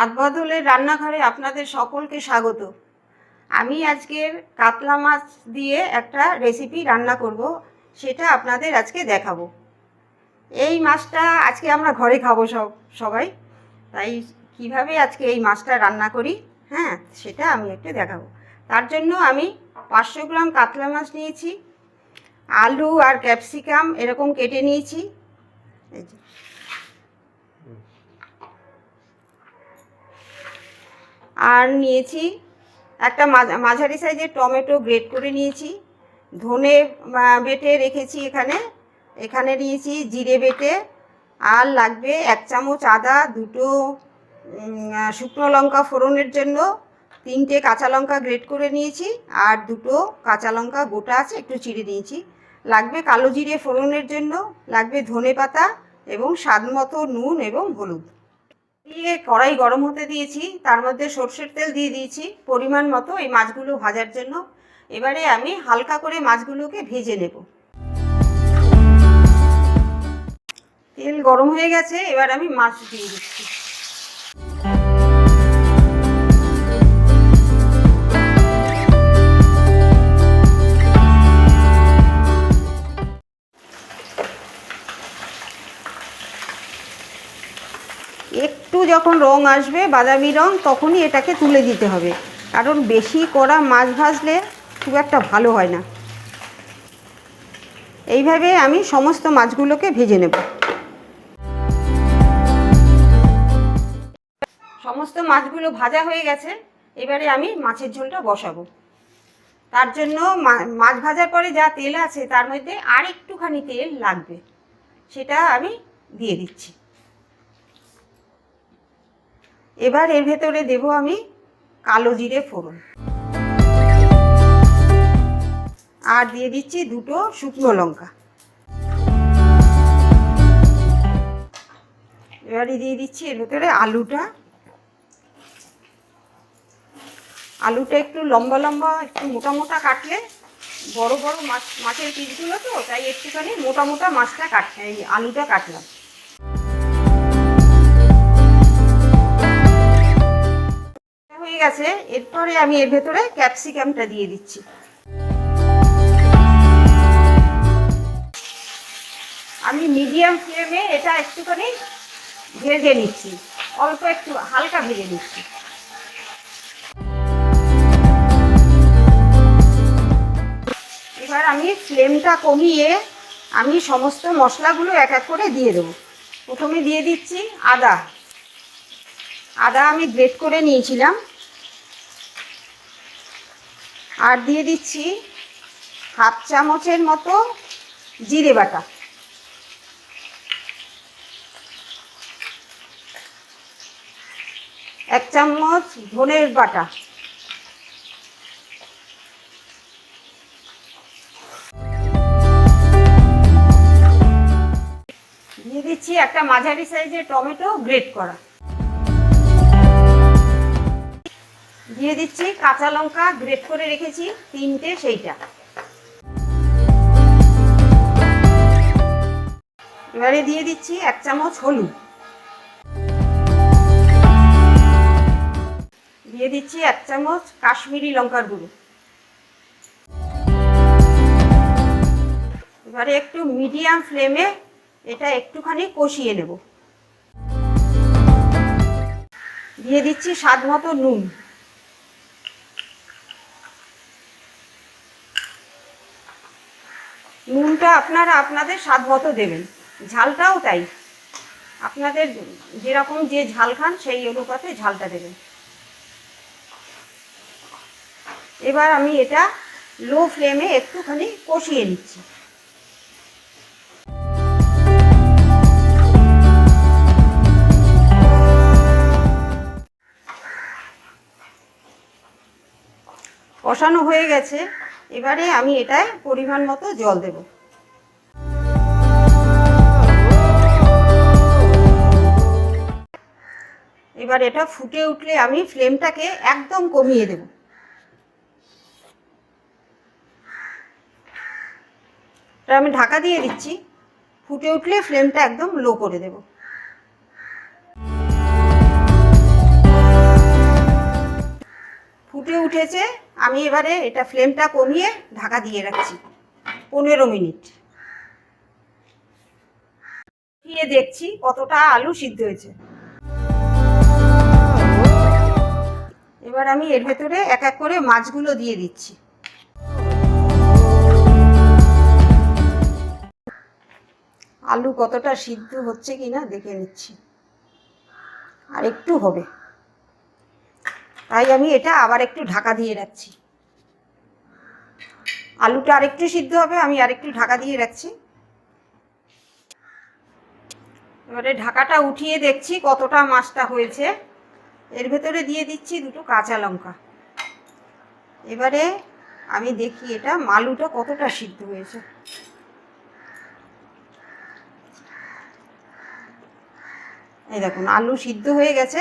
স্বাদবদলের রান্নাঘরে আপনাদের সকলকে স্বাগত। আমি আজকের কাতলা মাছ দিয়ে একটা রেসিপি রান্না করব, সেটা আপনাদের আজকে দেখাবো। এই মাছটা আজকে আমরা ঘরে খাবো সবাই, তাই কিভাবে আজকে এই মাছটা রান্না করি সেটা আমি একটু দেখাবো। তার জন্য আমি 500 গ্রাম কাতলা মাছ নিয়েছি, আলু আর ক্যাপসিকাম এরকম কেটে নিয়েছি, এই যে আর নিয়েছি একটা মাঝারি সাইজের টমেটো গ্রেট করে নিয়েছি, ধনে বেটে রেখেছি এখানে নিয়েছি জিরে বেটে, আর লাগবে 1 চামচ আদা, 2টো শুকনো লঙ্কা ফোড়নের জন্য, 3টে কাঁচা লঙ্কা গ্রেট করে নিয়েছি, আর 2টো কাঁচা লঙ্কা গোটা আছে একটু চিড়ে নিয়েছি। লাগবে কালো জিরে ফোড়নের জন্য, লাগবে ধনে পাতা এবং স্বাদ মতো নুন এবং হলুদ। দিয়ে কড়াই গরম হতে দিয়েছি, তার মধ্যে সরষের তেল দিয়ে দিয়েছি পরিমাণ মতো এই মাছগুলো ভাজার জন্য। এবারে আমি হালকা করে মাছগুলোকে ভেজে নেব। তেল গরম হয়ে গেছে, এবার আমি মাছ দিয়ে দিচ্ছি। একটু যখন রং আসবে বাদামি রং, তখনই এটাকে তুলে দিতে হবে, কারণ বেশি কড়া মাছ ভাজলে খুব একটা ভালো হয় না। এইভাবে আমি সমস্ত মাছগুলোকে ভেজে নেব। সমস্ত মাছগুলো ভাজা হয়ে গেছে, এবারে আমি মাছের ঝোলটা বসাবো। তার জন্য মাছ ভাজার পরে যা তেল আছে তার মধ্যে আর একটুখানি তেল লাগবে, সেটা আমি দিয়ে দিচ্ছি। এবার এর ভেতরে দেব আমি কালো জিরে ফোড়ন, আর দিয়ে দিচ্ছি 2টো শুকনো লঙ্কা। এবারে দিয়ে দিচ্ছি এর ভেতরে আলুটা একটু লম্বা লম্বা, একটু মোটা মোটা কাটলে, বড় বড় মাছের পিসগুলো তো, তাই একটুখানি মোটা মোটা আলুটা কাটলাম। হয়ে গেছে, এরপরে আমি এর ভেতরে ক্যাপসিকামটা দিয়ে দিচ্ছি। আমি মিডিয়াম ফ্লেমে এটা একটুখানি ভেজে নিচ্ছি, অল্প একটু হালকা ভেজে নিচ্ছি। এবার আমি ফ্লেমটা কমিয়ে আমি সমস্ত মশলাগুলো এক এক করে দিয়ে দেবো। প্রথমে দিয়ে দিচ্ছি আদা আমি গ্রেট করে নিয়েছিলাম, আর দিয়ে দিচ্ছি 1/2 চামচের মতো জিরে বাটা, এক চামচ ধনের বাটা, দিয়ে দিচ্ছি একটা মাঝারি সাইজের টমেটো গ্রেট করা, দিয়ে দিচ্ছি কাঁচা লঙ্কা গ্রেট করে রেখেছি 3টে, সেইটা। এবারে দিয়ে দিচ্ছি 1 চামচ হলুদ, দিয়ে দিচ্ছি 1 চামচ কাশ্মীরি লঙ্কার গুঁড়ো। এবারে একটু মিডিয়াম ফ্লেমে এটা একটুখানি কষিয়ে নেব। দিয়ে দিচ্ছি স্বাদ মতো নুন, নুনটা আপনারা আপনাদের স্বাদ মতো দেবেন, ঝালটাও তাই, আপনাদের যেরকম যে ঝাল খান সেই অনুপাতে ঝালটা দেবেন। এবার আমি এটা লো ফ্লেমে একটুখানি কষিয়ে নিচ্ছি। কষানো হয়ে গেছে, এবারে আমি এটায় পরিমাণ মতো জল দেব। এবার এটা ফুটে উঠলে আমি ফ্লেমটাকে একদম কমিয়ে দেব। আমি ঢাকা দিয়ে দিচ্ছি, ফুটে উঠলে ফ্লেমটা একদম লো করে দেব। ফুটে উঠেছে। আমি এবারে এটা ফ্লেমটা কমিয়ে ঢাকা দিয়ে রাখছি 15 মিনিট। দিয়ে দেখছি কতটা আলু সিদ্ধ হয়েছে। এবার আমি এর ভেতরে এক এক করে মাছগুলো দিয়ে দিচ্ছি। আলু কতটা সিদ্ধ হচ্ছে কিনা দেখে নিচ্ছি, আর একটু হবে, তাই আমি এটা আবার একটু ঢাকা দিয়ে রাখছি। আলুটা আরেকটু সিদ্ধ হবে, আমি আরেকটু ঢাকা দিয়ে রাখছি। এবারে ঢাকাটা উঠিয়ে দেখছি কতটা মাছটা হয়েছে। এর ভেতরে দিয়ে দিচ্ছি 2টো কাঁচা লঙ্কা। এবারে আমি দেখি এটা আলুটা কতটা সিদ্ধ হয়েছে। এই দেখুন আলু সিদ্ধ হয়ে গেছে।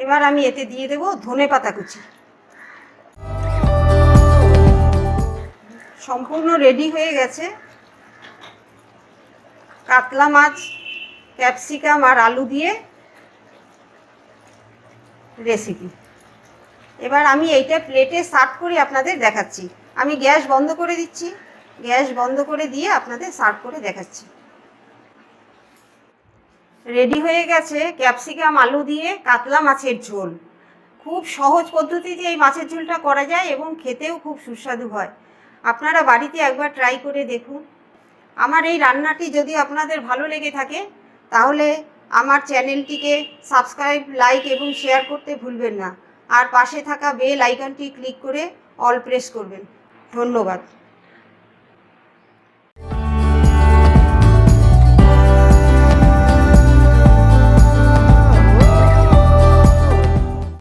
এবার আমি এতে দিয়ে দেব ধনেপাতা কুচি। সম্পূর্ণ রেডি হয়ে গেছে কাতলা মাছ, ক্যাপসিকাম আর আলু দিয়ে রেসিপি। এবার আমি এইটা প্লেটে সার্ভ করে আপনাদের দেখাচ্ছি। আমি গ্যাস বন্ধ করে দিচ্ছি, গ্যাস বন্ধ করে দিয়ে আপনাদের সার্ভ করে দেখাচ্ছি। রেডি হয়ে গেছে ক্যাপসিকাম আলু দিয়ে কাতলা মাছের ঝোল। খুব সহজ পদ্ধতিতে এই মাছের ঝোলটা করা যায় এবং খেতেও খুব সুস্বাদু হয়। আপনারা বাড়িতে একবার ট্রাই করে দেখুন। আমার এই রান্নাটি যদি আপনাদের ভালো লেগে থাকে তাহলে আমার চ্যানেলটিকে সাবস্ক্রাইব, লাইক এবং শেয়ার করতে ভুলবেন না। আর পাশে থাকা বেল আইকনটি ক্লিক করে অল প্রেস করবেন। ধন্যবাদ।